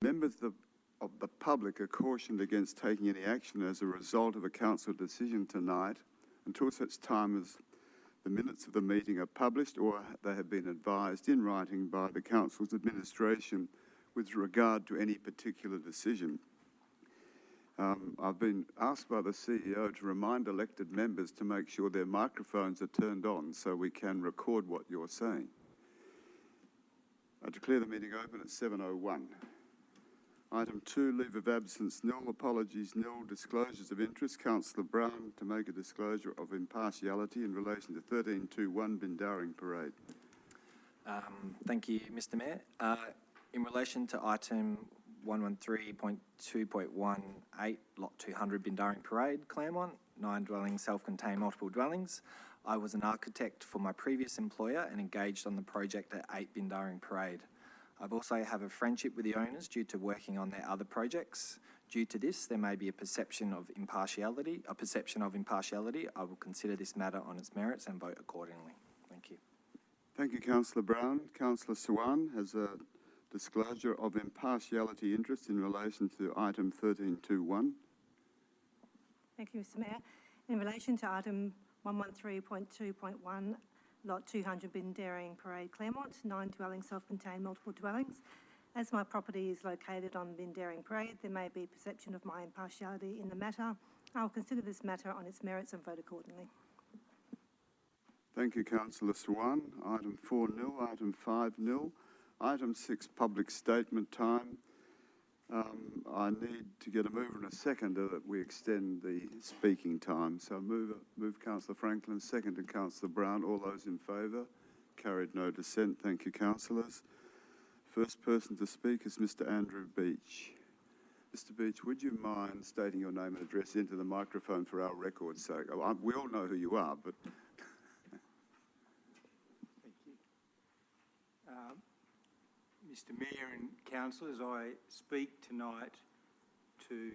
Members of the public are cautioned against taking any action as a result of a council decision tonight until such time as the minutes of the meeting are published or they have been advised in writing by the council's administration with regard to any particular decision. I've been asked by the CEO to remind elected members to make sure their microphones are turned on so we can record what you're saying. I declare the meeting open at 7:01. Item 2, leave of absence nil, apologies nil, disclosures of interest. Councillor Brown to make a disclosure of impartiality in relation to 1321 Bindaring Parade. Thank you, Mr Mayor. In relation to item 113.2.18, lot 200 Bindaring Parade, Claremont, 9 dwellings, self-contained multiple dwellings. I was an architect for my previous employer and engaged on the project at 8 Bindaring Parade. I've also have a friendship with the owners due to working on their other projects. Due to this, there may be a perception of impartiality. I will consider this matter on its merits and vote accordingly. Thank you. Thank you, Councillor Brown. Councillor Swan has a disclosure of impartiality interest in relation to item 1321. Thank you, Mr Mayor. In relation to item 113.2.1, lot 200 Bindaring Parade, Claremont, 9 dwellings, self-contained multiple dwellings. As my property is located on Bindaring Parade, there may be perception of my impartiality in the matter. I will consider this matter on its merits and vote accordingly. Thank you, Councillor Swan. Item 4 nil, item 5 nil. Item 6, public statement time. I need to get a mover and a seconder that we extend the speaking time. So move Councillor Franklin, seconded Councillor Brown. All those in favour? Carried, no dissent. Thank you, councillors. First person to speak is Mr Andrew Beach. Mr Beach, would you mind stating your name and address into the microphone for our record's sake? We all know who you are, but... Thank you. Mr Mayor and councillors, I speak tonight to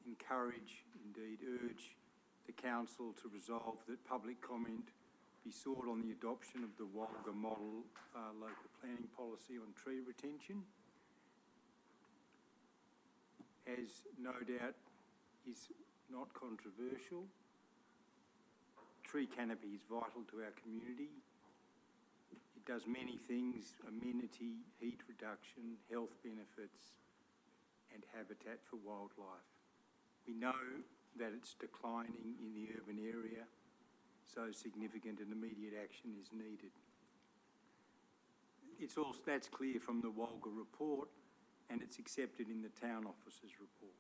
encourage, indeed urge, the council to resolve that public comment be sought on the adoption of the Walga model local planning policy on tree retention. As no doubt is not controversial, tree canopy is vital to our community. It does many things: amenity, heat reduction, health benefits, and habitat for wildlife. We know that it's declining in the urban area, so significant and immediate action is needed. That's clear from the Walga report, and it's accepted in the Town Officer's report.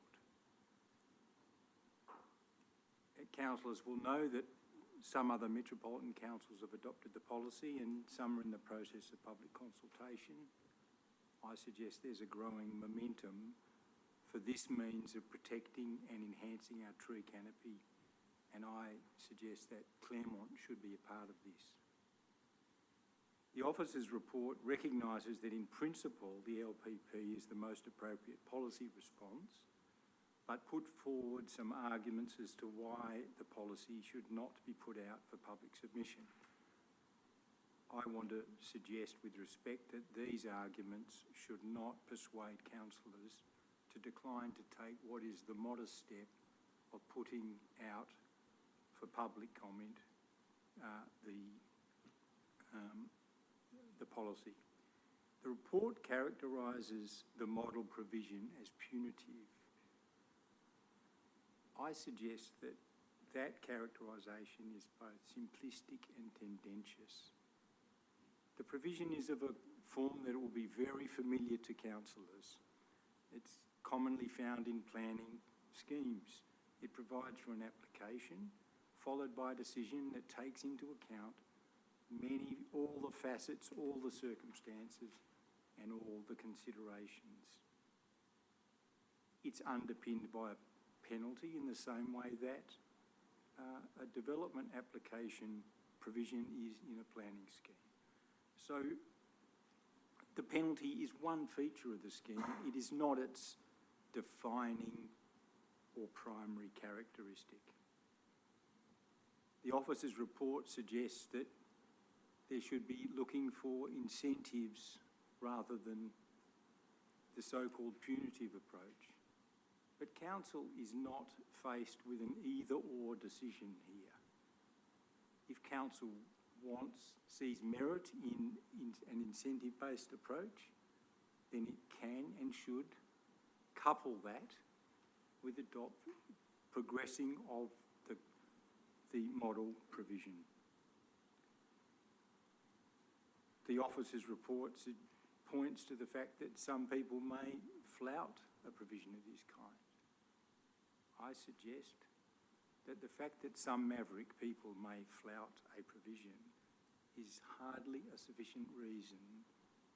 Councillors will know that some other metropolitan councils have adopted the policy and some are in the process of public consultation. I suggest there's a growing momentum for this means of protecting and enhancing our tree canopy, and I suggest that Claremont should be a part of this. The Officer's report recognises that in principle the LPP is the most appropriate policy response, but put forward some arguments as to why the policy should not be put out for public submission. I want to suggest with respect that these arguments should not persuade councillors to decline to take what is the modest step of putting out for public comment the policy. The report characterises the model provision as punitive. I suggest that that characterisation is both simplistic and tendentious. The provision is of a form that will be very familiar to councillors. It's commonly found in planning schemes. It provides for an application followed by a decision that takes into account all the facets, all the circumstances and all the considerations. It's underpinned by a penalty in the same way that a development application provision is in a planning scheme. So the penalty is one feature of the scheme. It is not its defining or primary characteristic. The Officer's report suggests that there should be looking for incentives rather than the so-called punitive approach. But council is not faced with an either-or decision here. If council sees merit in an incentive-based approach, then it can and should couple that with progressing of the model provision. The officer's report points to the fact that some people may flout a provision of this kind. I suggest that the fact that some maverick people may flout a provision is hardly a sufficient reason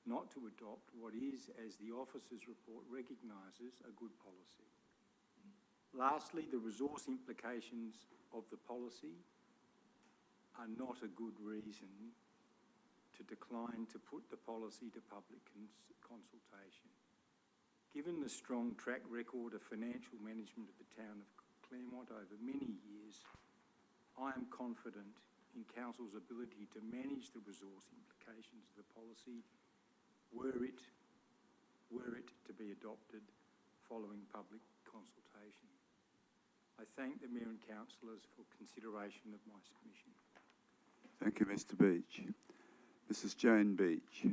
not to adopt what is, as the officer's report recognises, a good policy. Lastly, the resource implications of the policy are not a good reason to decline to put the policy to public consultation. Given the strong track record of financial management of the town of Claremont over many years, I am confident in Council's ability to manage the resource implications of the policy were it to be adopted following public consultation. I thank the Mayor and Councillors for consideration of my submission. Thank you, Mr. Beach. Mrs. Jane Beach.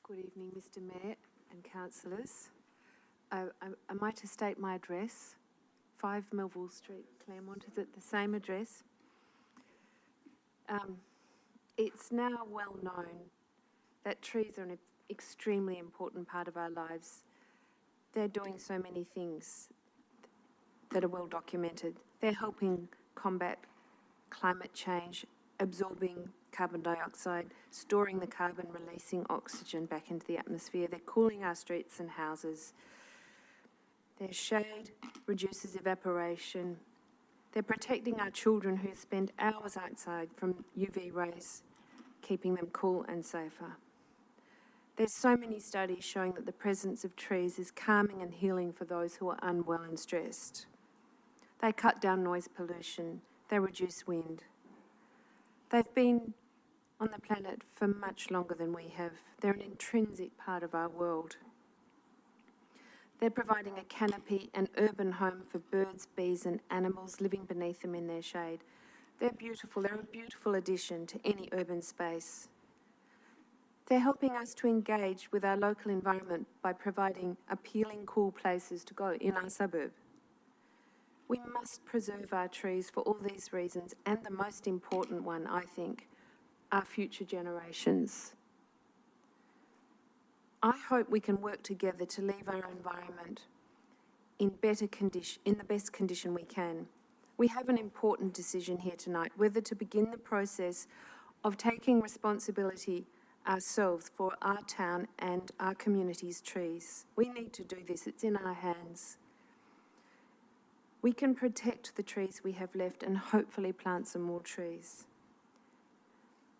Good evening, Mr. Mayor and councillors. Am I to state my address? 5 Melville Street, Claremont. Is it the same address? It's now well known that trees are an extremely important part of our lives. They're doing so many things that are well documented. They're helping combat climate change, absorbing carbon dioxide, storing the carbon, releasing oxygen back into the atmosphere. They're cooling our streets and houses. Their shade reduces evaporation. They're protecting our children who spend hours outside from UV rays, keeping them cool and safer. There's so many studies showing that the presence of trees is calming and healing for those who are unwell and stressed. They cut down noise pollution. They reduce wind. They've been on the planet for much longer than we have. They're an intrinsic part of our world. They're providing a canopy, an urban home for birds, bees and animals living beneath them in their shade. They're beautiful. They're a beautiful addition to any urban space. They're helping us to engage with our local environment by providing appealing, cool places to go in our suburb. We must preserve our trees for all these reasons, and the most important one, I think, our future generations. I hope we can work together to leave our environment in the best condition we can. We have an important decision here tonight, whether to begin the process of taking responsibility ourselves for our town and our community's trees. We need to do this. It's in our hands. We can protect the trees we have left and hopefully plant some more trees.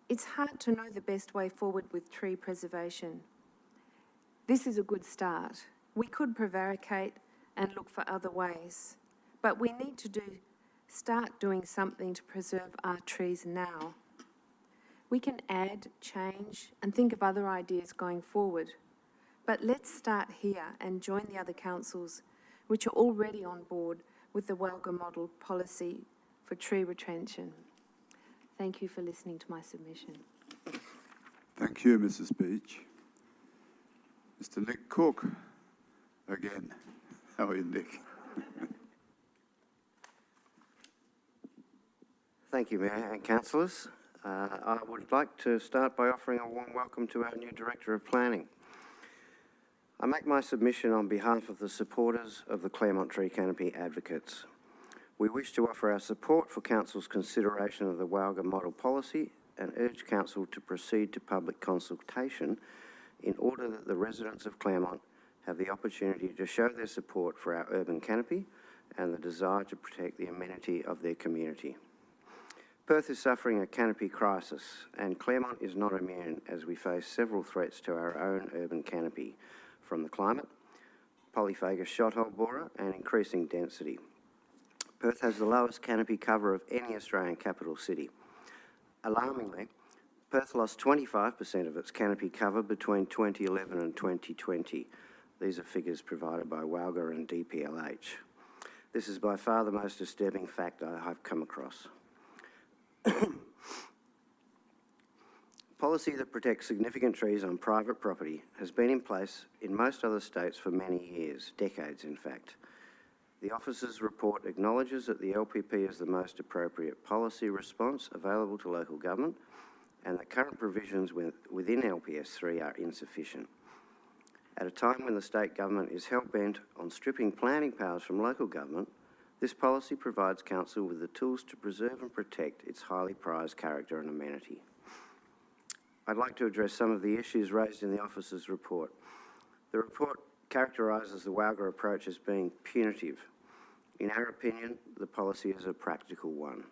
It's hard to know the best way forward with tree preservation. This is a good start. We could prevaricate and look for other ways, but we need to start doing something to preserve our trees now. We can add, change, and think of other ideas going forward. But let's start here and join the other councils which are already on board with the Walga model policy for tree retention. Thank you for listening to my submission. Thank you, Mrs. Beach. Mr. Nick Cook, again. How are you, Nick? Thank you, Mayor and Councillors. I would like to start by offering a warm welcome to our new Director of Planning. I make my submission on behalf of the supporters of the Claremont Tree Canopy Advocates. We wish to offer our support for Council's consideration of the Walga model policy and urge Council to proceed to public consultation in order that the residents of Claremont have the opportunity to show their support for our urban canopy and the desire to protect the amenity of their community. Perth is suffering a canopy crisis, and Claremont is not immune as we face several threats to our own urban canopy, from the climate, Polyphagus shothole borer, and increasing density. Perth has the lowest canopy cover of any Australian capital city. Alarmingly, Perth lost 25% of its canopy cover between 2011 and 2020. These are figures provided by WALGA and DPLH. This is by far the most disturbing fact I've come across. Policy that protects significant trees on private property has been in place in most other states for many years, decades in fact. The officer's report acknowledges that the LPP is the most appropriate policy response available to local government and that current provisions within LPS 3 are insufficient. At a time when the state government is hell-bent on stripping planning powers from local government, this policy provides council with the tools to preserve and protect its highly prized character and amenity. I'd like to address some of the issues raised in the officer's report. The report characterises the WALGA approach as being punitive. In our opinion, the policy is a practical one.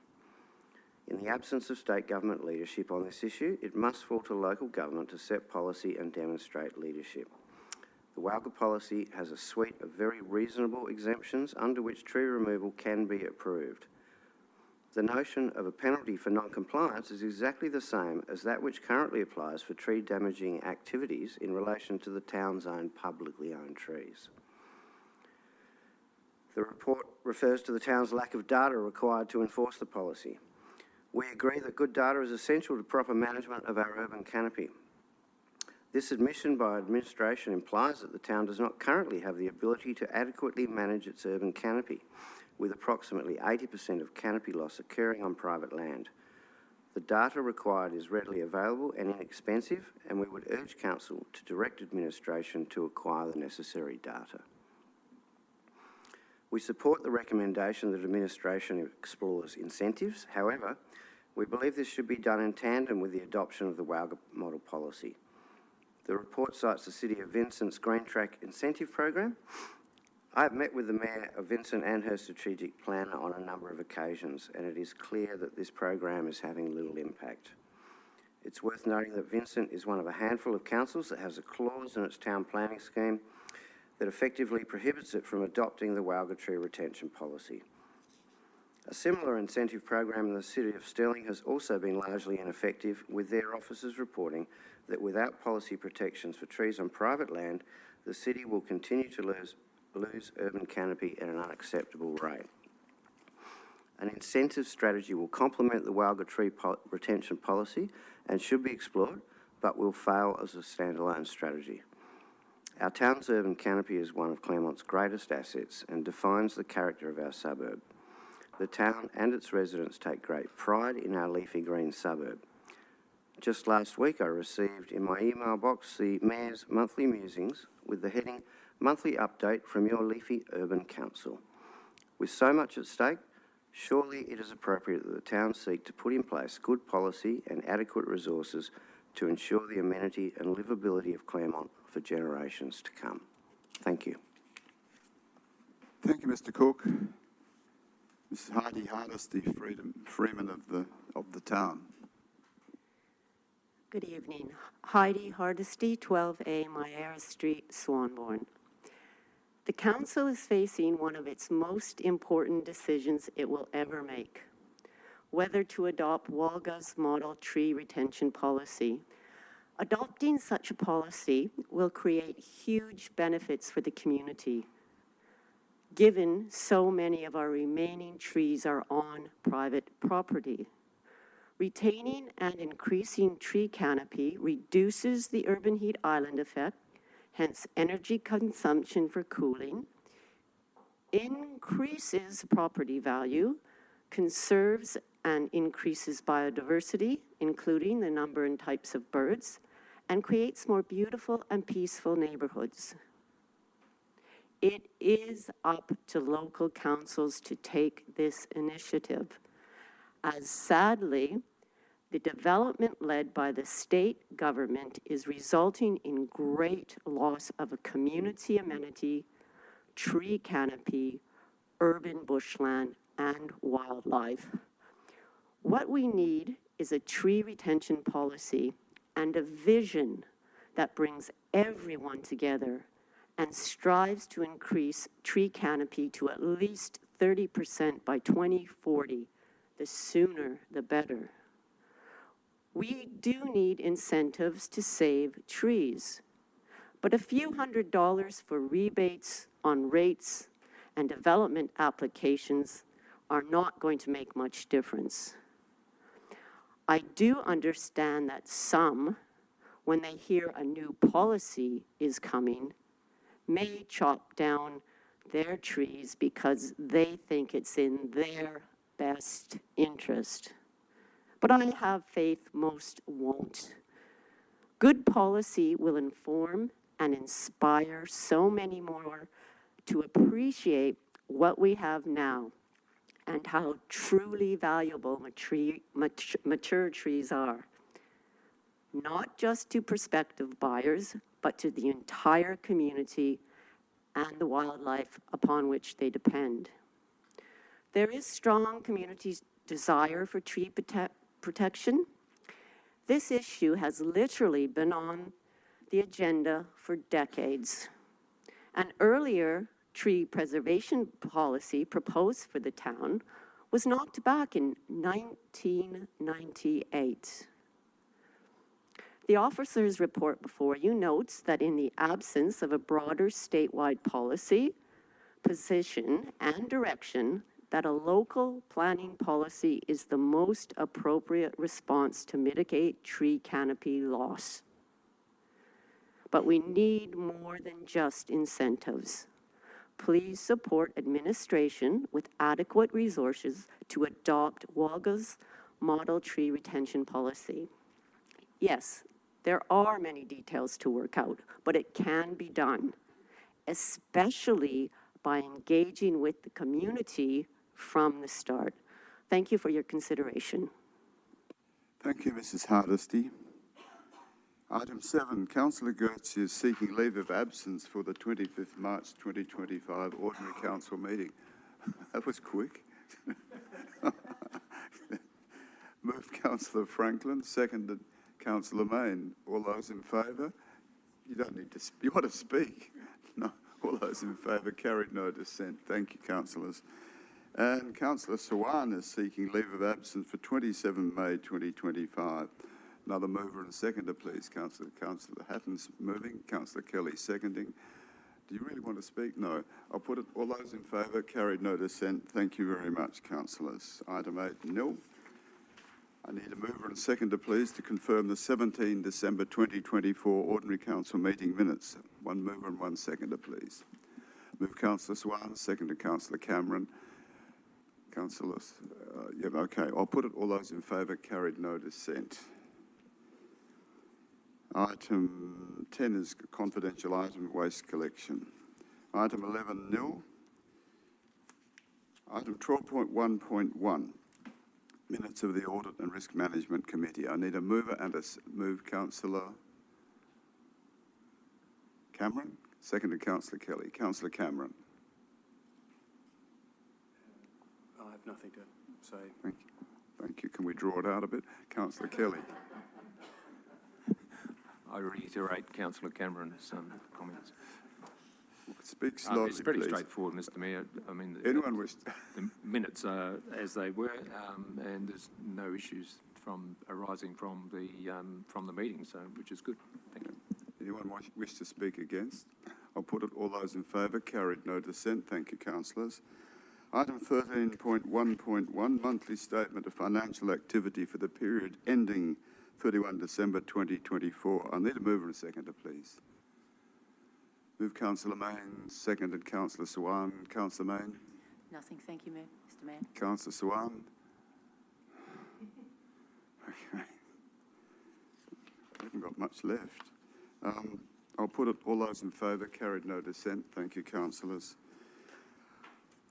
In the absence of state government leadership on this issue, it must fall to local government to set policy and demonstrate leadership. The WALGA policy has a suite of very reasonable exemptions under which tree removal can be approved. The notion of a penalty for non-compliance is exactly the same as that which currently applies for tree damaging activities in relation to the town's own publicly owned trees. The report refers to the town's lack of data required to enforce the policy. We agree that good data is essential to proper management of our urban canopy. This admission by administration implies that the town does not currently have the ability to adequately manage its urban canopy, with approximately 80% of canopy loss occurring on private land. The data required is readily available and inexpensive, and we would urge council to direct administration to acquire the necessary data. We support the recommendation that administration explores incentives. However, we believe this should be done in tandem with the adoption of the WALGA model policy. The report cites the City of Vincent's Green Track Incentive Program. I have met with the Mayor of Vincent and her strategic planner on a number of occasions, and it is clear that this program is having little impact. It's worth noting that Vincent is one of a handful of councils that has a clause in its town planning scheme that effectively prohibits it from adopting the WALGA tree retention policy. A similar incentive program in the City of Stirling has also been largely ineffective, with their officers reporting that without policy protections for trees on private land, the city will continue to lose urban canopy at an unacceptable rate. An incentive strategy will complement the WALGA tree retention policy and should be explored, but will fail as a standalone strategy. Our town's urban canopy is one of Claremont's greatest assets and defines the character of our suburb. The town and its residents take great pride in our leafy green suburb. Just last week I received in my email box the Mayor's monthly musings with the heading Monthly Update from Your Leafy Urban Council. With so much at stake, surely it is appropriate that the town seek to put in place good policy and adequate resources to ensure the amenity and livability of Claremont for generations to come. Thank you. Thank you, Mr. Cook. Mrs. Heidi Hardesty, Freeman of the town. Good evening. Heidi Hardesty, 12A Myara Street, Swanbourne. The council is facing one of its most important decisions it will ever make: whether to adopt WALGA's model tree retention policy. Adopting such a policy will create huge benefits for the community, given so many of our remaining trees are on private property. Retaining and increasing tree canopy reduces the urban heat island effect, hence energy consumption for cooling, increases property value, conserves and increases biodiversity, including the number and types of birds, and creates more beautiful and peaceful neighborhoods. It is up to local councils to take this initiative, as sadly, the development led by the state government is resulting in great loss of a community amenity, tree canopy, urban bushland, and wildlife. What we need is a tree retention policy and a vision that brings everyone together and strives to increase tree canopy to at least 30% by 2040. The sooner, the better. We do need incentives to save trees, but a few $100s for rebates on rates and development applications are not going to make much difference. I do understand that some, when they hear a new policy is coming, may chop down their trees because they think it's in their best interest. But I have faith most won't. Good policy will inform and inspire so many more to appreciate what we have now and how truly valuable mature trees are, not just to prospective buyers, but to the entire community and the wildlife upon which they depend. There is strong community desire for tree protection. This issue has literally been on the agenda for decades. An earlier tree preservation policy proposed for the town was knocked back in 1998. The officer's report before you notes that in the absence of a broader statewide policy, position, and direction, that a local planning policy is the most appropriate response to mitigate tree canopy loss. But we need more than just incentives. Please support administration with adequate resources to adopt WAGA's model tree retention policy. Yes, there are many details to work out, but it can be done, especially by engaging with the community from the start. Thank you for your consideration. Thank you, Mrs. Hardesty. Item 7, Councillor Goetz is seeking leave of absence for the 25th March 2025 Ordinary Council meeting. That was quick. Moved Councillor Franklin, seconded Councillor Mayne. All those in favour? You don't need to, you want to speak? No. All those in favour, carried, no dissent. Thank you, councillors. And Councillor Swan is seeking leave of absence for 27 May 2025. Another mover and seconder, please. Councillor Hatton's moving, Councillor Kelly seconding. Do you really want to speak? No. I'll put it, all those in favour, carried, no dissent. Thank you very much, councillors. Item 8, nil. I need a mover and seconder, please, to confirm the 17 December 2024 Ordinary Council meeting minutes. One mover and one seconder, please. Move Councillor Swan, seconded Councillor Cameron. Councillors, yeah, okay. I'll put it, all those in favour, carried, no dissent. Item 10 is confidential item, waste collection. Item 11, nil. Item 12.1.1, minutes of the Audit and Risk Management Committee. I need a mover and a move, Councillor Cameron, seconded Councillor Kelly. Councillor Cameron. I have nothing to say. Thank you. Thank you. Can we draw it out a bit? Councillor Kelly. I reiterate Councillor Cameron's comments. Speak slowly, it's pretty please. straightforward, Mr Mayor. I mean, Anyone wish? the minutes are as they were, and there's no issues arising from the meeting, so which is good. Thank you. Anyone wish to speak against? I'll put it, all those in favour, carried, no dissent. Thank you, councillors. Item 13.1.1, monthly statement of financial activity for the period ending 31 December 2024. I need a mover and a seconder, please. Move Councillor Mayne, seconded Councillor Swan. Councillor Mayne. Nothing, thank you, Mr Mayor. Councillor Swan. Okay. I haven't got much left. I'll put it, all those in favour, carried, no dissent. Thank you, councillors.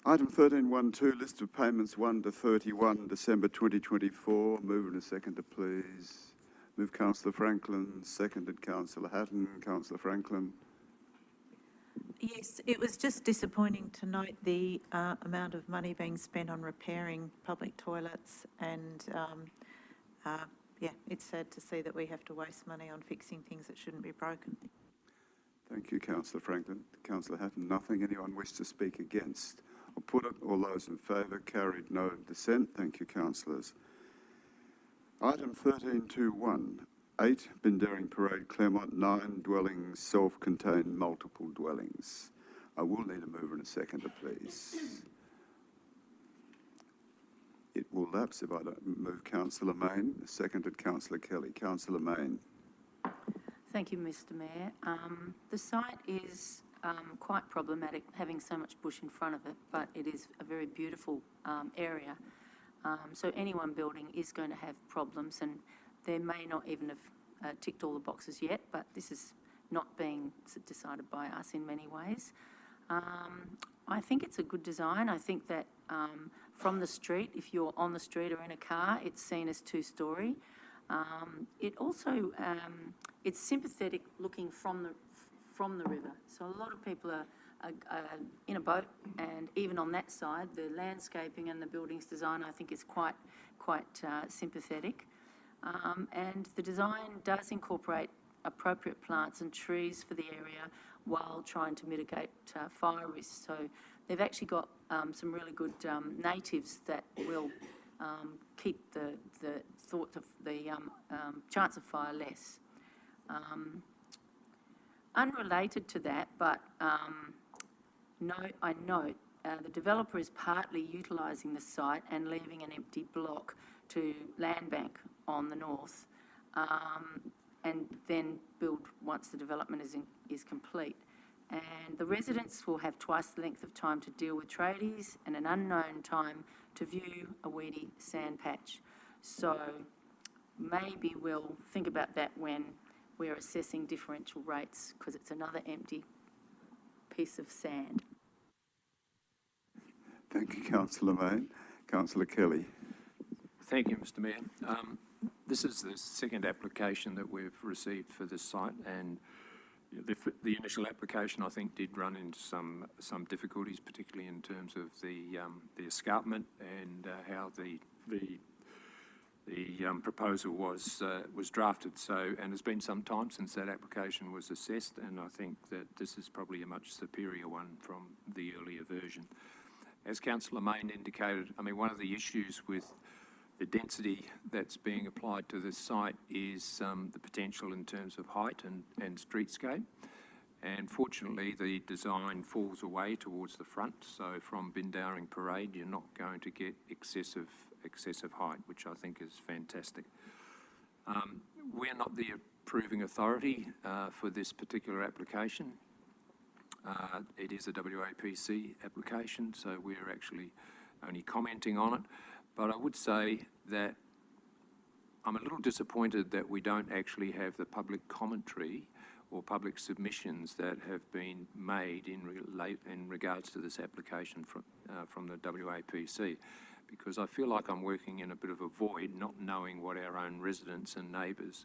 Item 13.1.2, list of payments 1 to 31 December 2024. Mover and a seconder, please. Move Councillor Franklin, seconded Councillor Hatton. Councillor Franklin. Yes, it was just disappointing to note the amount of money being spent on repairing public toilets, and yeah, it's sad to see that we have to waste money on fixing things that shouldn't be broken. Thank you, Councillor Franklin. Councillor Hatton, nothing. Anyone wish to speak against? I'll put it, all those in favour, carried, no dissent. Thank you, councillors. Item 13.2.1, 8 Bindaring Parade, Claremont, 9 dwellings, self-contained multiple dwellings. I will need a mover and a seconder, please. It will lapse if I don't move Councillor Mayne, seconded Councillor Kelly. Councillor Mayne. Thank you, Mr Mayor. The site is quite problematic, having so much bush in front of it, but it is a very beautiful area. So anyone building is going to have problems, and they may not even have ticked all the boxes yet, but this is not being decided by us in many ways. I think it's a good design. I think that from the street, if you're on the street or in a car, it's seen as two-storey. It also, it's sympathetic looking from the river. So a lot of people are in a boat, and even on that side, the landscaping and the building's design, I think, is quite sympathetic. And the design does incorporate appropriate plants and trees for the area while trying to mitigate fire risks. So they've actually got some really good natives that will keep the chance of fire less. Unrelated to that, but I note the developer is partly utilising the site and leaving an empty block to land bank on the north, and then build once the development is complete. And the residents will have twice the length of time to deal with tradies and an unknown time to view a weedy sand patch. So maybe we'll think about that when we're assessing differential rates, because it's another empty piece of sand. Thank you, Councillor Mayne. Councillor Kelly. Thank you, Mr Mayor. This is the second application that we've received for this site, and the initial application, I think, did run into some difficulties, particularly in terms of the escarpment and how the proposal was drafted. So, and it's been some time since that application was assessed, and I think that this is probably a much superior one from the earlier version. As Councillor Mayne indicated, I mean, one of the issues with the density that's being applied to this site is the potential in terms of height and streetscape. And fortunately, the design falls away towards the front. So from Bindaring Parade, you're not going to get excessive height, which I think is fantastic. We're not the approving authority for this particular application. It is a WAPC application, so we're actually only commenting on it. But I would say that I'm a little disappointed that we don't actually have the public commentary or public submissions that have been made in regards to this application from the WAPC, because I feel like I'm working in a bit of a void, not knowing what our own residents and neighbours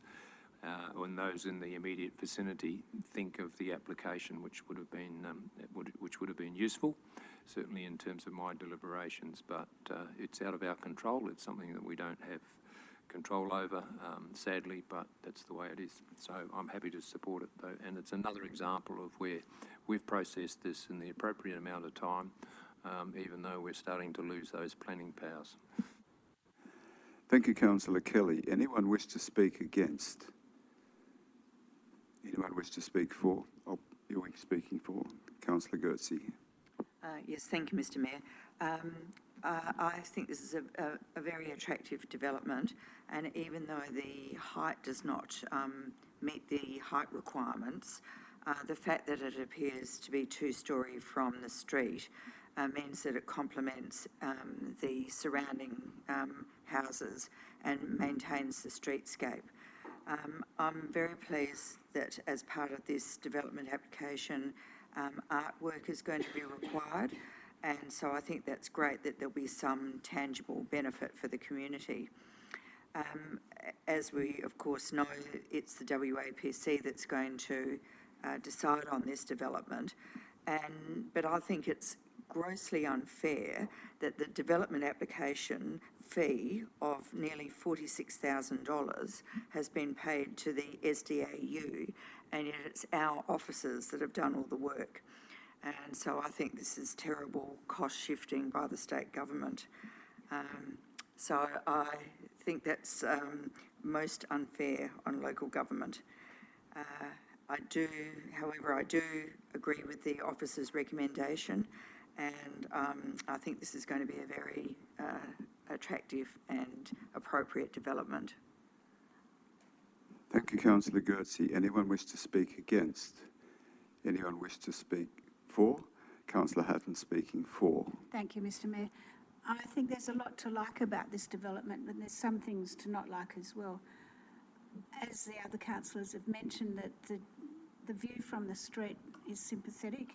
and those in the immediate vicinity think of the application, which would have been useful, certainly in terms of my deliberations. But it's out of our control. It's something that we don't have control over, sadly, but that's the way it is. So I'm happy to support it, though, and it's another example of where we've processed this in the appropriate amount of time, even though we're starting to lose those planning powers. Thank you, Councillor Kelly. Anyone wish to speak against? Anyone wish to speak for? Oh, you're speaking for. Councillor Goetze. Yes, thank you, Mr Mayor. I think this is a very attractive development, and even though the height does not meet the height requirements, the fact that it appears to be two-storey from the street means that it complements the surrounding houses and maintains the streetscape. I'm very pleased that as part of this development application, artwork is going to be required, and so I think that's great that there'll be some tangible benefit for the community. As we, of course, know, it's the WAPC that's going to decide on this development, but I think it's grossly unfair that the development application fee of nearly $46,000 has been paid to the SDAU, and yet it's our officers that have done all the work. And so I think this is terrible cost shifting by the state government. So I think that's most unfair on local government. However, I do agree with the officer's recommendation, and I think this is going to be a very attractive and appropriate development. Thank you, Councillor Goetze. Anyone wish to speak against? Anyone wish to speak for? Councillor Hatton speaking for. Thank you, Mr. Mayor. I think there's a lot to like about this development, but there's some things to not like as well. As the other councillors have mentioned, that the view from the street is sympathetic.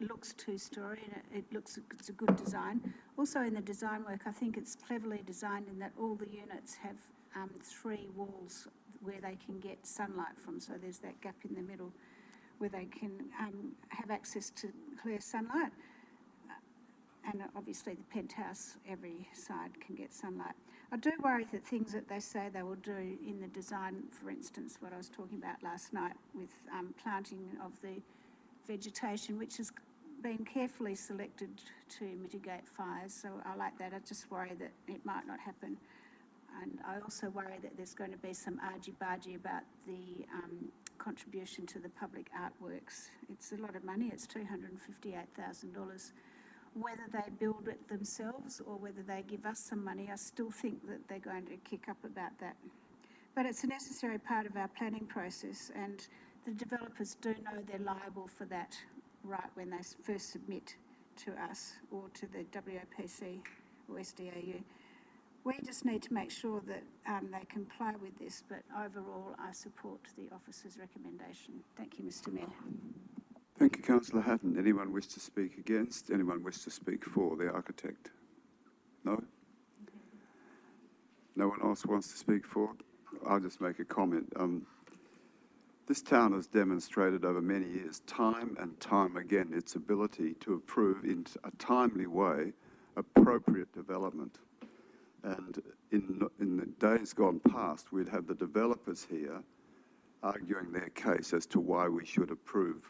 Looks two-storey, and it's a good design. Also in the design work, I think it's cleverly designed in that all the units have 3 walls where they can get sunlight from. So there's that gap in the middle where they can have access to clear sunlight. And obviously the penthouse, every side can get sunlight. I do worry that things that they say they will do in the design, for instance, what I was talking about last night with planting of the vegetation, which has been carefully selected to mitigate fires. So I like that. I just worry that it might not happen. And I also worry that there's going to be some argy-bargy about the contribution to the public artworks. It's a lot of money. It's $258,000. Whether they build it themselves or whether they give us some money, I still think that they're going to kick up about that. But it's a necessary part of our planning process, and the developers do know they're liable for that right when they first submit to us or to the WAPC or SDAU. We just need to make sure that they comply with this, but overall I support the officer's recommendation. Thank you, Mr. Mayor. Thank you, Councillor Hatton. Anyone wish to speak against? Anyone wish to speak for the architect? No? No one else wants to speak for? I'll just make a comment. This town has demonstrated over many years, time and time again, its ability to approve in a timely way appropriate development. And in the days gone past, we'd have the developers here arguing their case as to why we should approve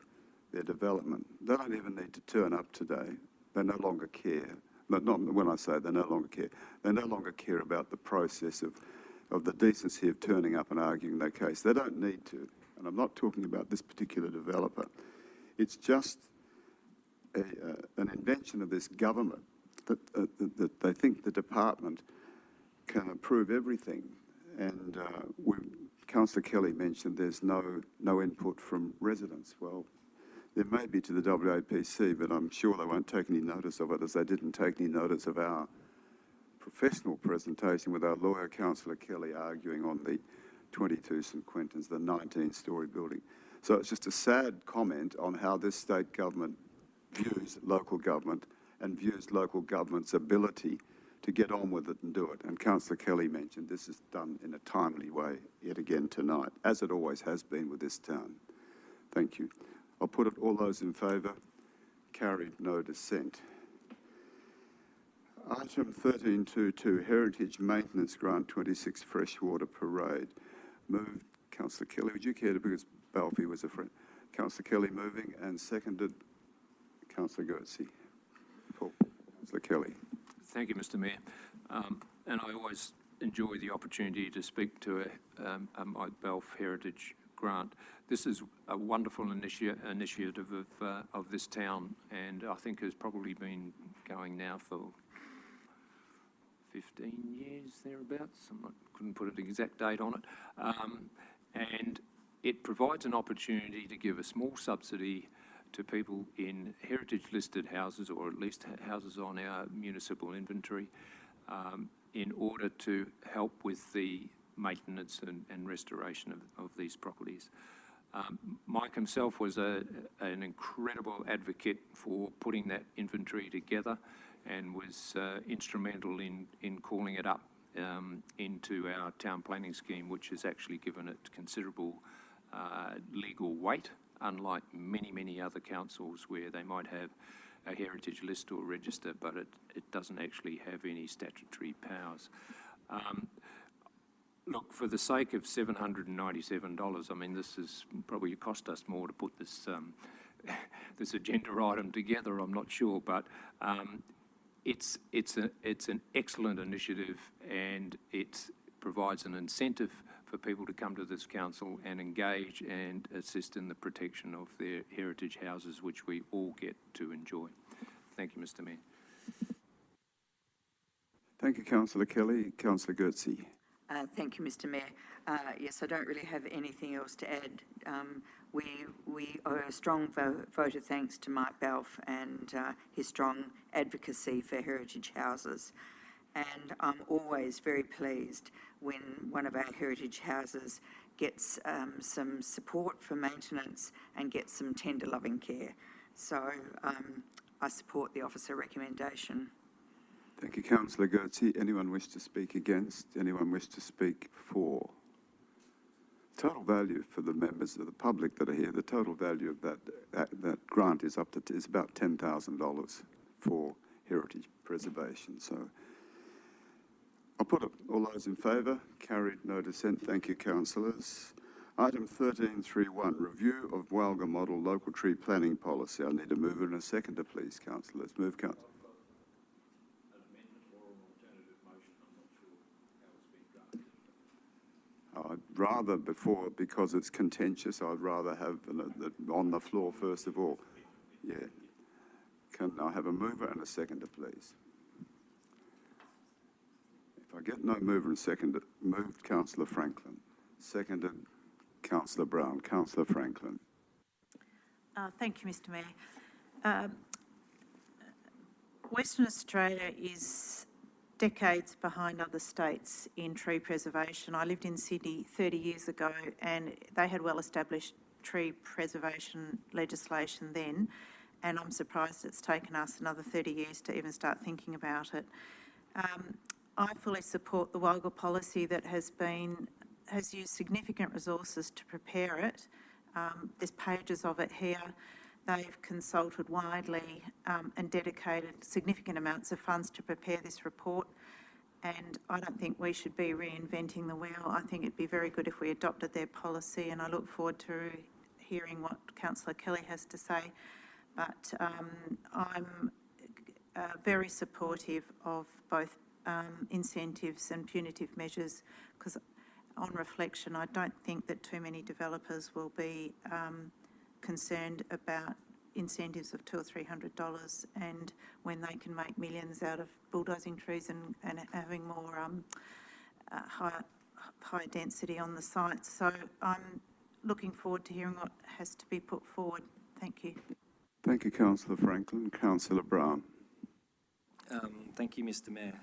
their development. They don't even need to turn up today. They no longer care. But not when I say they no longer care. They no longer care about the process of the decency of turning up and arguing their case. They don't need to. And I'm not talking about this particular developer. It's just an invention of this government that they think the department can approve everything. And Councillor Kelly mentioned there's no input from residents. Well, there may be to the WAPC, but I'm sure they won't take any notice of it, as they didn't take any notice of our professional presentation with our lawyer, Councillor Kelly, arguing on the 22 St Quentins, the 19-storey building. So it's just a sad comment on how this state government views local government and views local government's ability to get on with it and do it. And Councillor Kelly mentioned this is done in a timely way yet again tonight, as it always has been with this town. Thank you. I'll put it, all those in favour, carried, no dissent. Item 13.2.2, Heritage Maintenance Grant 26 Freshwater Parade. Moved, Councillor Kelly. Would you care to, because Balfi was a friend. Councillor Kelly moving and seconded Councillor Goetze. Paul. Councillor Kelly. Thank you, Mr. Mayor. And I always enjoy the opportunity to speak to a Mike Balfe Heritage Grant. This is a wonderful initiative of this town, and I think has probably been going now for 15 years, thereabouts. Couldn't put an exact date on it. And it provides an opportunity to give a small subsidy to people in heritage-listed houses, or at least houses on our municipal inventory, in order to help with the maintenance and restoration of these properties. Mike himself was an incredible advocate for putting that inventory together, and was instrumental in calling it up into our town planning scheme, which has actually given it considerable legal weight, unlike many other councils where they might have a heritage list or register, but it doesn't actually have any statutory powers. Look, for the sake of $797, I mean, this has probably cost us more to put this this agenda item together, I'm not sure, but it's an excellent initiative, and it provides an incentive for people to come to this council and engage and assist in the protection of their heritage houses, which we all get to enjoy. Thank you, Mr. Mayor. Thank you, Councillor Kelly. Councillor Goetze. Thank you, Mr. Mayor. Yes, I don't really have anything else to add. We owe a strong vote of thanks to Mike Balfe and his strong advocacy for heritage houses. And I'm always very pleased when one of our heritage houses gets some support for maintenance and gets some tender loving care. So I support the officer recommendation. Thank you, Councillor Goetze. Anyone wish to speak against? Anyone wish to speak for? Total value for the members of the public that are here, the total value of that grant is is about $10,000 for heritage preservation. So I'll put it. All those in favour? Carried, no dissent. Thank you, councillors. Item 13.3.1, review of Walga Model Local Tree Planning Policy. I need a mover and a seconder, please, councillors. Move, councillor. I'd rather, because it's contentious, I'd rather have on the floor first of all. Yeah. Can I have a mover and a seconder, please? If I get no mover and seconder, moved Councillor Franklin. Seconded Councillor Brown. Councillor Franklin. Thank you, Mr. Mayor. Western Australia is decades behind other states in tree preservation. I lived in Sydney 30 years ago and they had well-established tree preservation legislation then, and I'm surprised it's taken us another 30 years to even start thinking about it. I fully support the Walga policy that has used significant resources to prepare it. There's pages of it here. They've consulted widely and dedicated significant amounts of funds to prepare this report, and I don't think we should be reinventing the wheel. I think it'd be very good if we adopted their policy, and I look forward to hearing what Councillor Kelly has to say. But I'm very supportive of both incentives and punitive measures, because on reflection, I don't think that too many developers will be concerned about incentives of $200 or $300, and when they can make millions out of bulldozing trees and having more high density on the site. So I'm looking forward to hearing what has to be put forward. Thank you. Thank you, Councillor Franklin. Councillor Brown. Thank you, Mr. Mayor.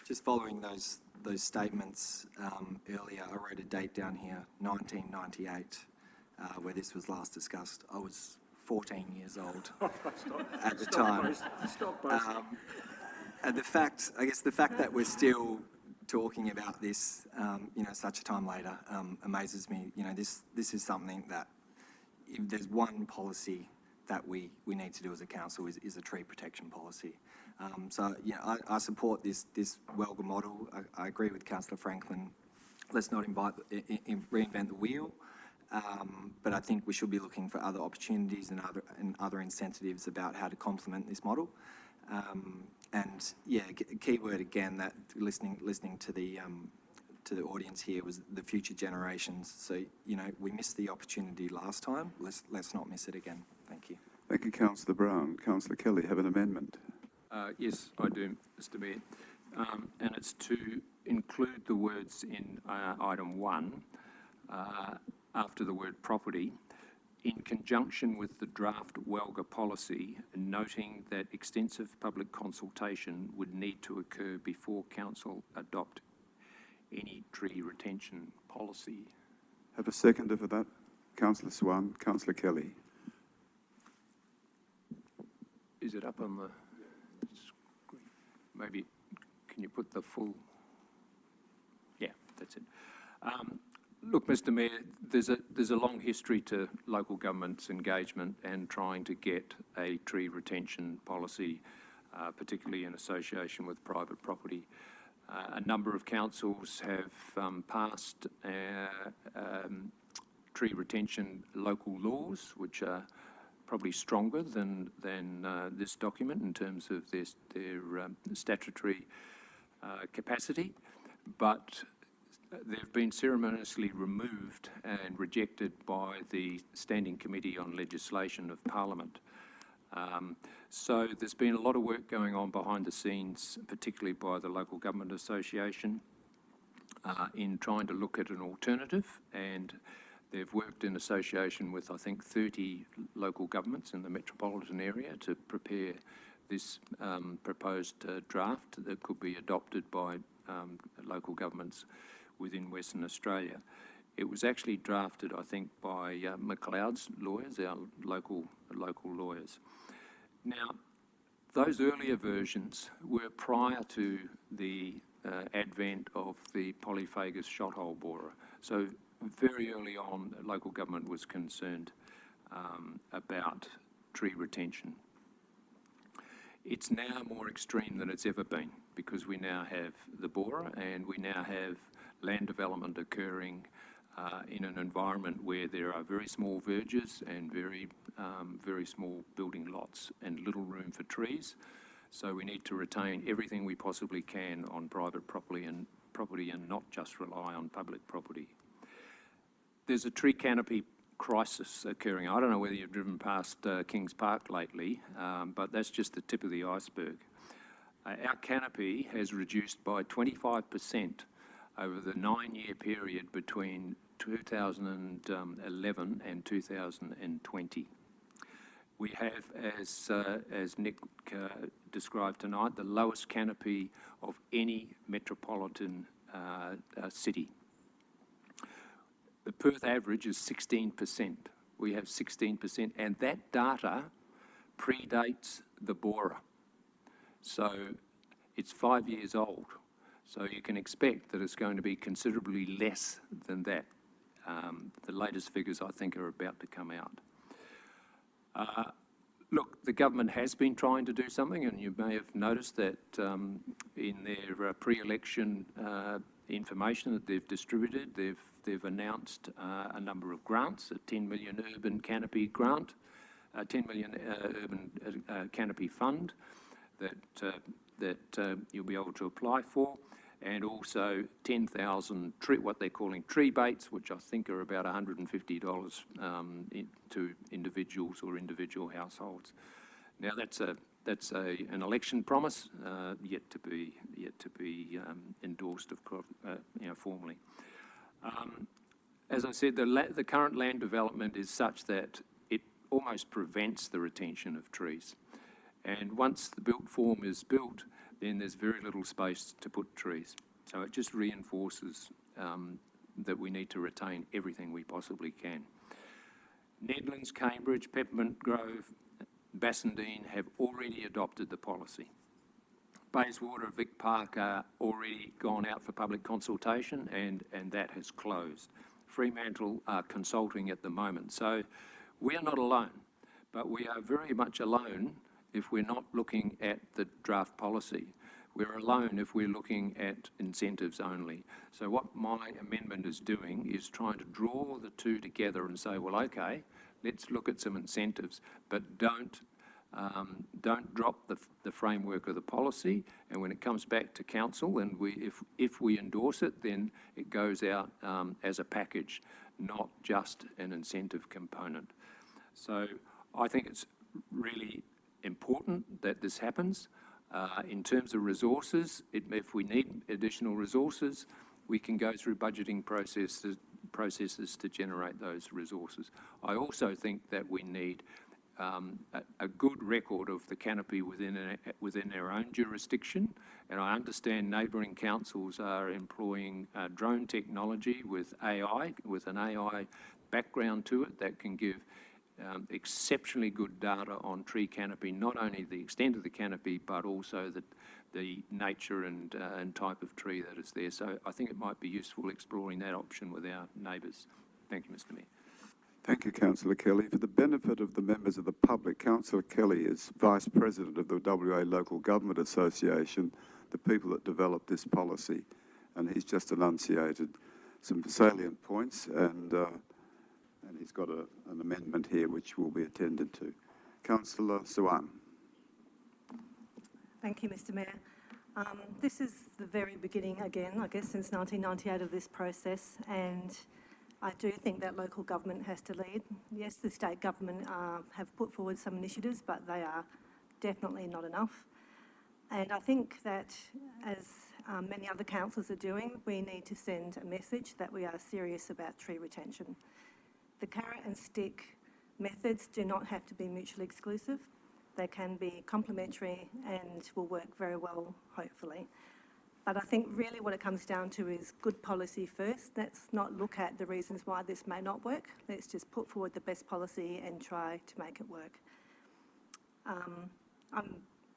Just following those statements earlier, I wrote a date down here, 1998. Where this was last discussed. I was 14 years old at the time. And the fact that we're still talking about this, such a time later, amazes me. This is something that, if there's one policy that we need to do as a council is a tree protection policy. I support this Walga model. I agree with Councillor Franklin. Let's not reinvent the wheel. But I think we should be looking for other opportunities and other incentives about how to complement this model. Key word again that listening to the audience here was the future generations. So we missed the opportunity last time. Let's not miss it again. Thank you. Thank you, Councillor Brown. Councillor Kelly, have an amendment. Yes, I do, Mr. Mayor, and it's to include the words in item 1. After the word property, in conjunction with the draft Walga policy, noting that extensive public consultation would need to occur before council adopt any tree retention policy. Have a seconder for that? Councillor Swan. Councillor Kelly. Is it up on the screen? Maybe, can you put the full? Yeah, that's it. Look, Mr. Mayor, there's a long history to local government's engagement and trying to get a tree retention policy, particularly in association with private property. A number of councils have passed tree retention local laws, which are probably stronger than this document in terms of their statutory capacity, but they've been ceremoniously removed and rejected by the Standing Committee on Legislation of Parliament. So there's been a lot of work going on behind the scenes, particularly by the Local Government Association, in trying to look at an alternative, and they've worked in association with, I think, 30 local governments in the metropolitan area to prepare this proposed draft that could be adopted by local governments within Western Australia. It was actually drafted, I think, by McLeod's lawyers, our local lawyers. Now, those earlier versions were prior to the advent of the polyphagous shot-hole borer. So very early on, local government was concerned about tree retention. It's now more extreme than it's ever been because we now have the borer and we now have land development occurring in an environment where there are very small verges and very small building lots and little room for trees. So we need to retain everything we possibly can on private property and not just rely on public property. There's a tree canopy crisis occurring. I don't know whether you've driven past Kings Park lately, but that's just the tip of the iceberg. Our canopy has reduced by 25% over the 9-year period between 2011 and 2020. We have, as Nick described tonight, the lowest canopy of any metropolitan city. The Perth average is 16%. We have 16%, and that data predates the borer. So it's 5 years old. So you can expect that it's going to be considerably less than that. The latest figures, I think, are about to come out. Look, the government has been trying to do something, and you may have noticed that in their pre-election information that they've distributed, they've announced a number of grants, a 10 million urban canopy grant, a 10 million urban canopy fund that you'll be able to apply for, and also 10,000 what they're calling tree baits, which I think are about $150 to individuals or individual households. Now that's an election promise yet to be endorsed, of course, formally. As I said, the current land development is such that it almost prevents the retention of trees. And once the built form is built, then there's very little space to put trees. So it just reinforces that we need to retain everything we possibly can. Nedlands, Cambridge, Peppermint Grove, Bassendean have already adopted the policy. Bayswater, Vic Park are already gone out for public consultation and that has closed. Fremantle are consulting at the moment. So we are not alone, but we are very much alone if we're not looking at the draft policy. We're alone if we're looking at incentives only. So what my amendment is doing is trying to draw the two together and say, well, okay, let's look at some incentives, but don't drop the framework of the policy. And when it comes back to council, and if we endorse it, then it goes out as a package, not just an incentive component. So I think it's really important that this happens. In terms of resources, if we need additional resources, we can go through budgeting processes to generate those resources. I also think that we need a good record of the canopy within our own jurisdiction, and I understand neighbouring councils are employing drone technology with AI, with an AI background to it that can give exceptionally good data on tree canopy, not only the extent of the canopy, but also the nature and type of tree that is there. So I think it might be useful exploring that option with our neighbours. Thank you, Mr. Mayor. Thank you, Councillor Kelly. For the benefit of the members of the public, Councillor Kelly is Vice President of the WA Local Government Association, the people that developed this policy, and he's just enunciated some salient points, and and he's got an amendment here which will be attended to. Councillor Swan. Thank you, Mr Mayor. This is the very beginning again, I guess, since 1998 of this process, and I do think that local government has to lead. Yes, the state government have put forward some initiatives, but they are definitely not enough. And I think that, as many other councils are doing, we need to send a message that we are serious about tree retention. The carrot and stick methods do not have to be mutually exclusive. They can be complementary and will work very well, hopefully. But I think really what it comes down to is good policy first. Let's not look at the reasons why this may not work. Let's just put forward the best policy and try to make it work. I'm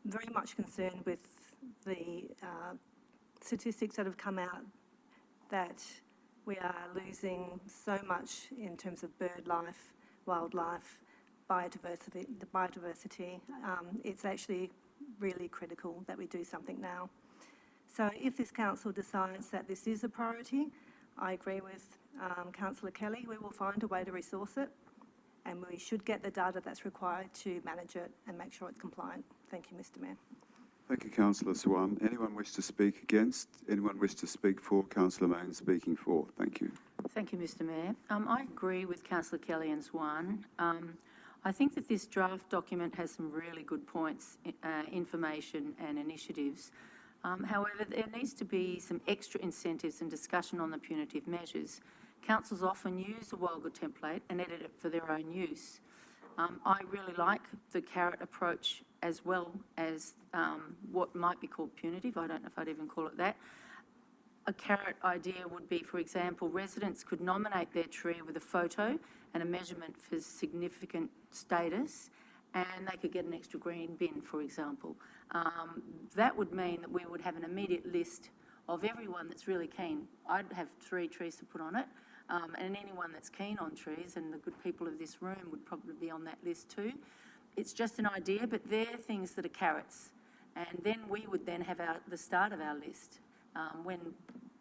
very much concerned with the statistics that have come out that we are losing so much in terms of bird life, wildlife, biodiversity. It's actually really critical that we do something now. So if this council decides that this is a priority, I agree with Councillor Kelly, we will find a way to resource it, and we should get the data that's required to manage it and make sure it's compliant. Thank you, Mr Mayor. Thank you, Councillor Swan. Anyone wish to speak against? Anyone wish to speak for? Councillor Mayne speaking for. Thank you. Thank you, Mr Mayor. I agree with Councillor Kelly and Swan. I think that this draft document has some really good points, information and initiatives. However, there needs to be some extra incentives and discussion on the punitive measures. Councils often use the WOLGA template and edit it for their own use. I really like the carrot approach as well as what might be called punitive. I don't know if I'd even call it that. A carrot idea would be, for example, residents could nominate their tree with a photo and a measurement for significant status, and they could get an extra green bin, for example. That would mean that we would have an immediate list of everyone that's really keen. I'd have 3 trees to put on it, and anyone that's keen on trees, and the good people of this room would probably be on that list too. It's just an idea, but they're things that are carrots. And then we would then have the start of our list. When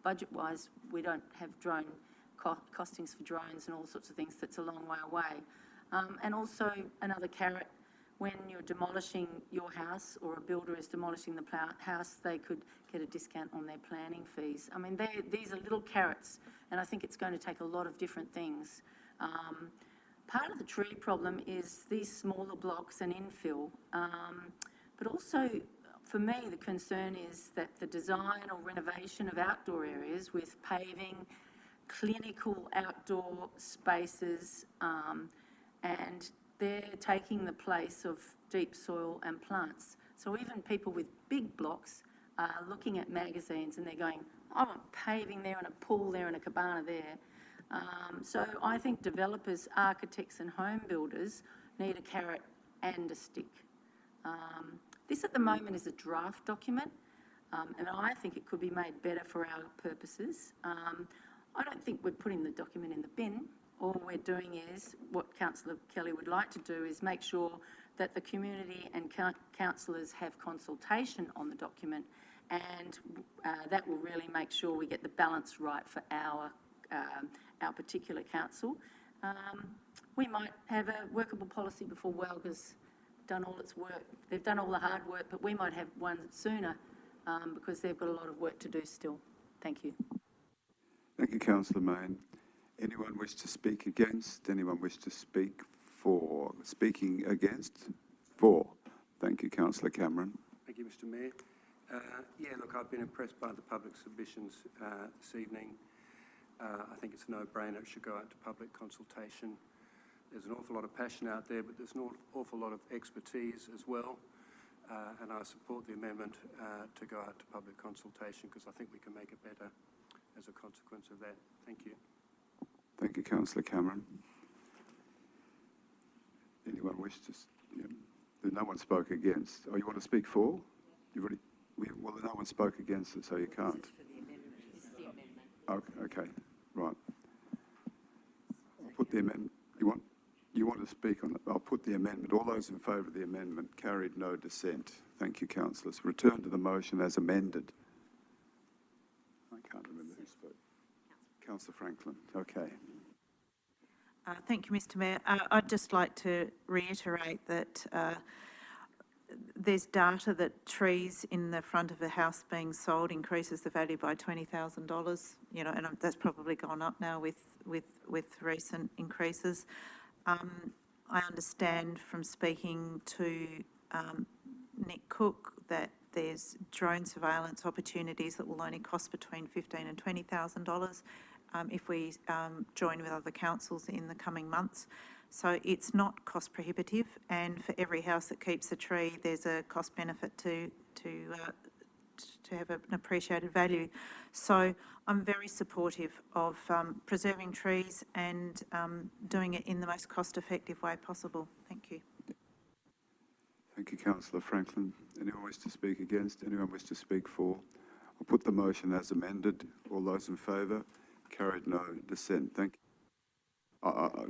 budget-wise, we don't have drone costings for drones and all sorts of things, that's a long way away. And also another carrot, when you're demolishing your house or a builder is demolishing the house, they could get a discount on their planning fees. I mean, these are little carrots, and I think it's going to take a lot of different things. Part of the tree problem is these smaller blocks and infill, but also for me the concern is that the design or renovation of outdoor areas with paving, clinical outdoor spaces, and they're taking the place of deep soil and plants. So even people with big blocks are looking at magazines and they're going, I want paving there and a pool there and a cabana there. So I think developers, architects and home builders need a carrot and a stick. This at the moment is a draft document, and I think it could be made better for our purposes. I don't think we're putting the document in the bin. All we're doing is, what Councillor Kelly would like to do is make sure that the community and councillors have consultation on the document, and that will really make sure we get the balance right for our particular council. We might have a workable policy before WOLGA's done all its work. They've done all the hard work, but we might have one sooner because they've got a lot of work to do still. Thank you. Thank you, Councillor Mayne. Anyone wish to speak against? Anyone wish to speak for? Speaking against? For. Thank you, Councillor Cameron. Thank you, Mr Mayor. Yeah, look, I've been impressed by the public submissions this evening. I think it's a no-brainer. It should go out to public consultation. There's an awful lot of passion out there, but there's an awful lot of expertise as well. And I support the amendment to go out to public consultation because I think we can make it better as a consequence of that. Thank you. Thank you, Councillor Cameron. Anyone wish to? Yeah. No one spoke against. Oh, you want to speak for? You've already. Well, no one spoke against it, so you can't. Okay, right. I'll put the amendment. You want to speak on it? I'll put the amendment. All those in favour of the amendment, carried, no dissent. Thank you, councillors. Return to the motion as amended. I can't remember who spoke. Councillor Franklin. Okay. Thank you, Mr Mayor. I'd just like to reiterate that there's data that trees in the front of a house being sold increases the value by $20,000, you know, and that's probably gone up now with recent increases. I understand from speaking to Nick Cook that there's drone surveillance opportunities that will only cost between $15,000 and $20,000 if we join with other councils in the coming months. So it's not cost prohibitive, and for every house that keeps a tree, there's a cost benefit to have an appreciated value. So I'm very supportive of preserving trees and doing it in the most cost-effective way possible. Thank you. Thank you, Councillor Franklin. Anyone wish to speak against? Anyone wish to speak for? I'll put the motion as amended. All those in favour? Carried, no dissent. Thank you.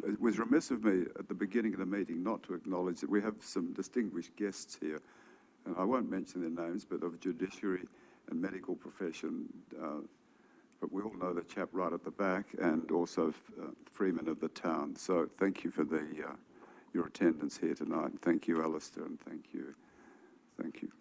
It was remiss of me at the beginning of the meeting not to acknowledge that we have some distinguished guests here, and I won't mention their names, but of judiciary and medical profession, but we all know the chap right at the back, and also Freeman of the town. So thank you for your attendance here tonight. Thank you, Alistair, and thank you. Thank you.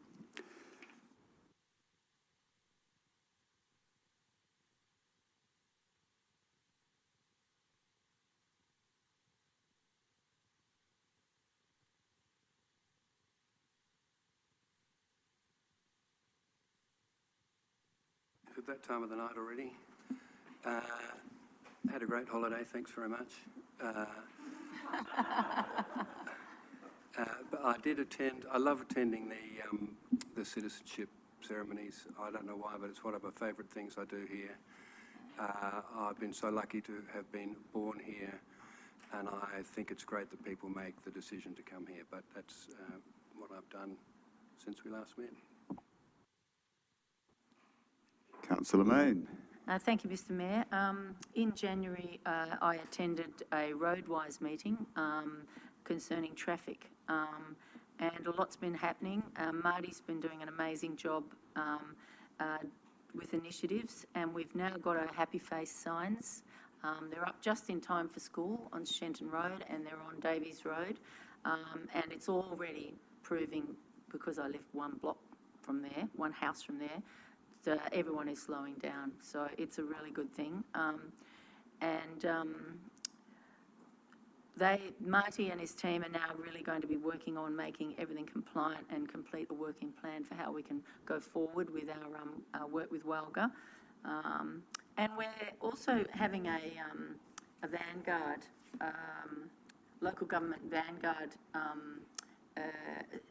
At that time of the night already. Had a great holiday, thanks very much. But I did attend, I love attending the citizenship ceremonies. I don't know why, but it's one of my favourite things I do here. I've been so lucky to have been born here, and I think it's great that people make the decision to come here, but that's what I've done since we last met. Councillor Mayne. Thank you, Mr Mayor. In January, I attended a Roadwise meeting concerning traffic, and a lot's been happening. Marty's been doing an amazing job with initiatives, and we've now got our happy face signs. They're up just in time for school on Shenton Road, and they're on Davies Road, and it's already proving, because I live one block from there, one house from there, everyone is slowing down, so it's a really good thing. Marty and his team are now really going to be working on making everything compliant and complete a working plan for how we can go forward with our work with Walga. And we're also having a Vanguard, local government Vanguard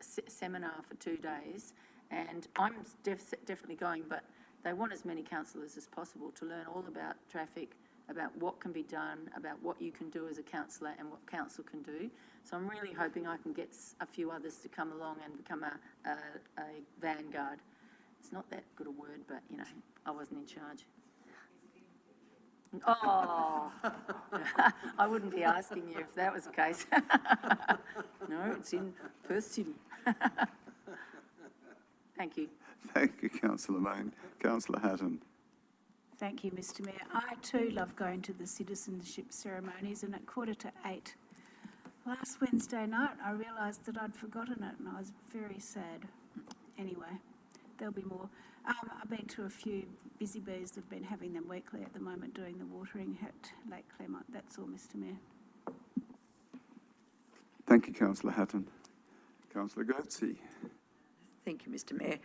seminar for 2 days. And I'm definitely going, but they want as many councillors as possible to learn all about traffic, about what can be done, about what you can do as a councillor and what council can do. So I'm really hoping I can get a few others to come along and become a vanguard. It's not that good a word, but, you know, I wasn't in charge. Oh, I wouldn't be asking you if that was the case. No, it's in Perth City. Thank you. Thank you, Councillor Mayne. Councillor Hatton. Thank you, Mr Mayor. I too love going to the citizenship ceremonies, and at 7:45 last Wednesday night I realised that I'd forgotten it, and I was very sad. Anyway, there'll be more. I've been to a few busy bees that have been having them weekly at the moment, doing the watering at Lake Clermont. That's all, Mr Mayor. Thank you, Councillor Hatton. Councillor Goetze. Thank you, Mr Mayor.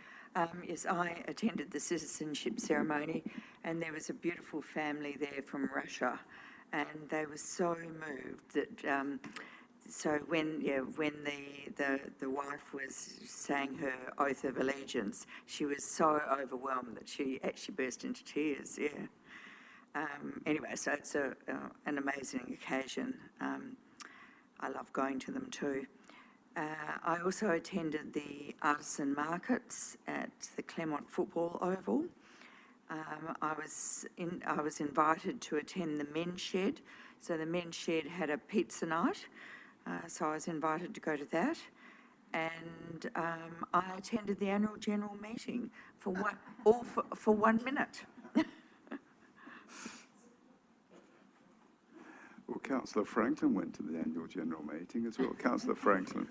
Yes, I attended the citizenship ceremony, and there was a beautiful family there from Russia, and they were so moved that, so when the wife was saying her oath of allegiance, she was so overwhelmed that she actually burst into tears, yeah. Anyway, so it's an amazing occasion. I love going to them too. I also attended the artisan markets at the Clermont Football Oval. I was invited to attend the Men's Shed. So the Men's Shed had a pizza night, so I was invited to go to that. And I attended the annual general meeting for 1 minute. Well, Councillor Franklin went to the annual general meeting as well. Councillor Franklin.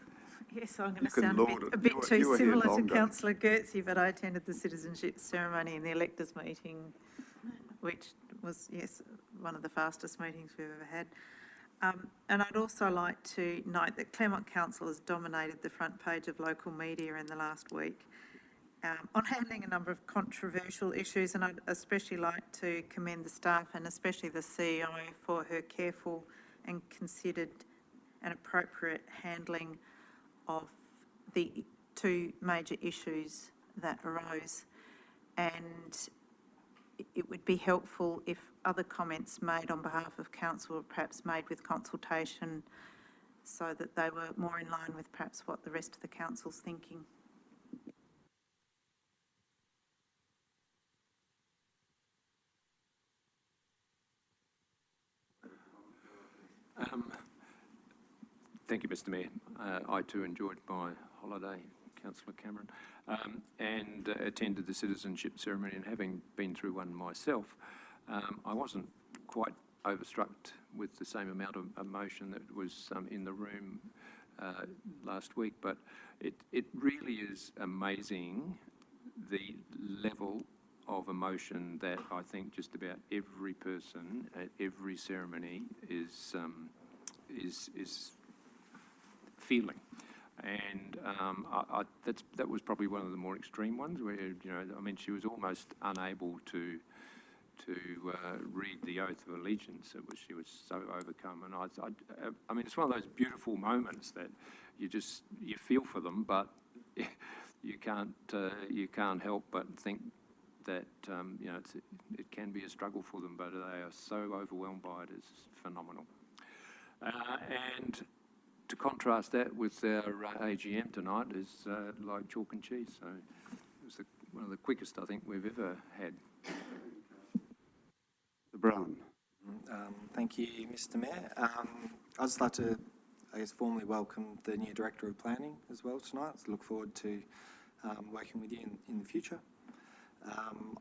Yes, I'm going You to can sound laud a it. bit You too were here similar to longer. councillor Gertzie, but I attended the citizenship ceremony and the electors meeting, which was, yes, one of the fastest meetings we've ever had. And I'd also like to note that Claremont Council has dominated the front page of local media in the last week on handling a number of controversial issues, and I'd especially like to commend the staff and especially the CEO for her careful and considered and appropriate handling of the two major issues that arose. And it would be helpful if other comments made on behalf of council were perhaps made with consultation so that they were more in line with perhaps what the rest of the council's thinking. Thank you, Mr Mayor. I too enjoyed my holiday, Councillor Cameron, and attended the citizenship ceremony, and having been through one myself, I wasn't quite overstruck with the same amount of emotion that was in the room last week, but it really is amazing the level of emotion that I think just about every person at every ceremony is feeling. And that was probably one of the more extreme ones where, you know, I mean, she was almost unable to read the oath of allegiance. She was so overcome. And I mean, it's one of those beautiful moments that you feel for them, but you can't help but think that, you know, it can be a struggle for them, but they are so overwhelmed by it. It's phenomenal. And to contrast that with our AGM tonight is like chalk and cheese. So it was one of the quickest I think we've ever had. Brown. Thank you, Mr Mayor. I'd just like to, I guess, formally welcome the new Director of Planning as well tonight. So look forward to working with you in the future.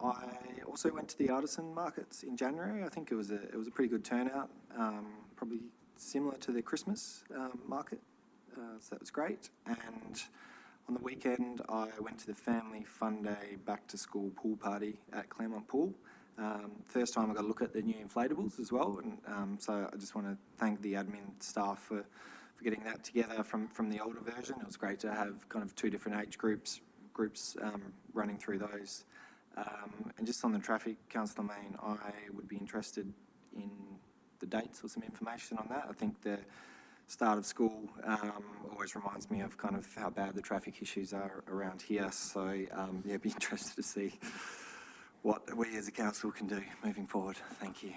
I also went to the artisan markets in January. I think it was a pretty good turnout, probably similar to the Christmas market, so that was great. And on the weekend, I went to the Family Fun Day back to school pool party at Claremont Pool. First time I got a look at the new inflatables as well, and so I just want to thank the admin staff for getting that together from the older version. It was great to have kind of two different age groups running through those. And just on the traffic, Councillor Mayne, I would be interested in the dates or some information on that. I think the start of school always reminds me of kind of how bad the traffic issues are around here. So yeah, be interested to see what we as a council can do moving forward. Thank you.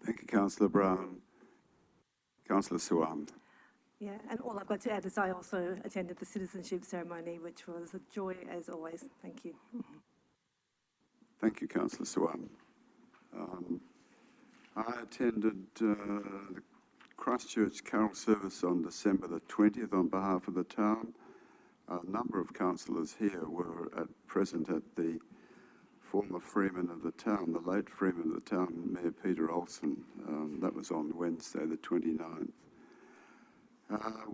Thank you, Councillor Brown. Councillor Suam. Yeah, and all I've got to add is I also attended the citizenship ceremony, which was a joy as always. Thank you. Thank you, Councillor Suam. I attended the Christchurch Carol Service on December the 20th on behalf of the town. A number of councillors here were present at the former Freeman of the town, the late Freeman of the town, Mayor Peter Olsen. That was on Wednesday the 29th.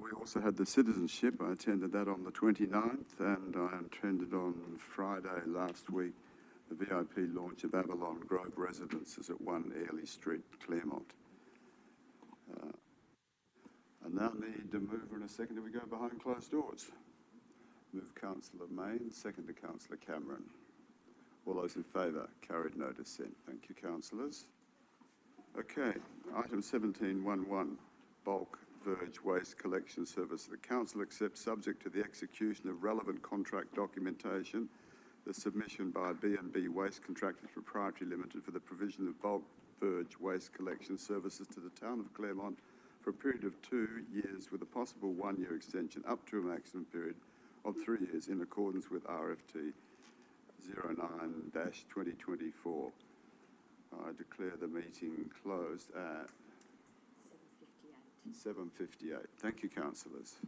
We also had the citizenship. I attended that on the 29th, and I attended on Friday last week the VIP launch of Avalon Grove Residences at 1 Airlie Street, Claremont. I now need a mover in a second. Do we go behind closed doors? Move Councillor Mayne, second to Councillor Cameron. All those in favour, carried, no dissent. Thank you, councillors. Okay, item 17.11, bulk verge waste collection service. The council accepts, subject to the execution of relevant contract documentation, the submission by B&B Waste Contractors Proprietary Limited for the provision of bulk verge waste collection services to the town of Claremont for a period of 2 years with a possible 1-year extension up to a maximum period of 3 years in accordance with RFT 09-2024. I declare the meeting closed at 7:58. Thank you, councillors.